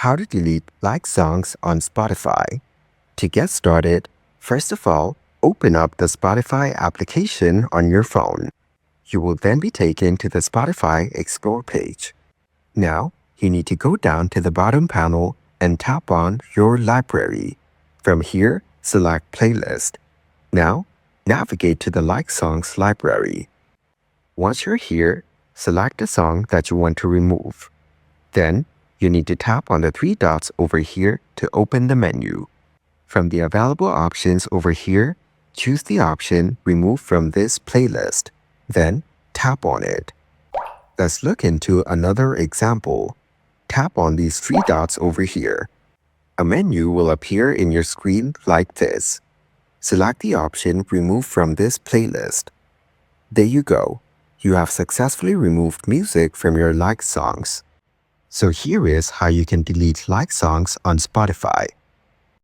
How to delete liked songs on Spotify. To get started, first of all, open up the Spotify application on your phone. You will then be taken to the Spotify Explore page. Now, you need to go down to the bottom panel and tap on Your Library. From here, select Playlist. Now, navigate to the Like Songs library. Once you're here, select the song that you want to remove. Then, you need to tap on the three dots over here to open the menu. From the available options over here, choose the option Remove from this playlist. Then, tap on it. Let's look into another example. Tap on these three dots over here. A menu will appear in your screen like this. Select the option Remove from this playlist. There you go. You have successfully removed music from your liked songs. So here is how you can delete liked songs on Spotify.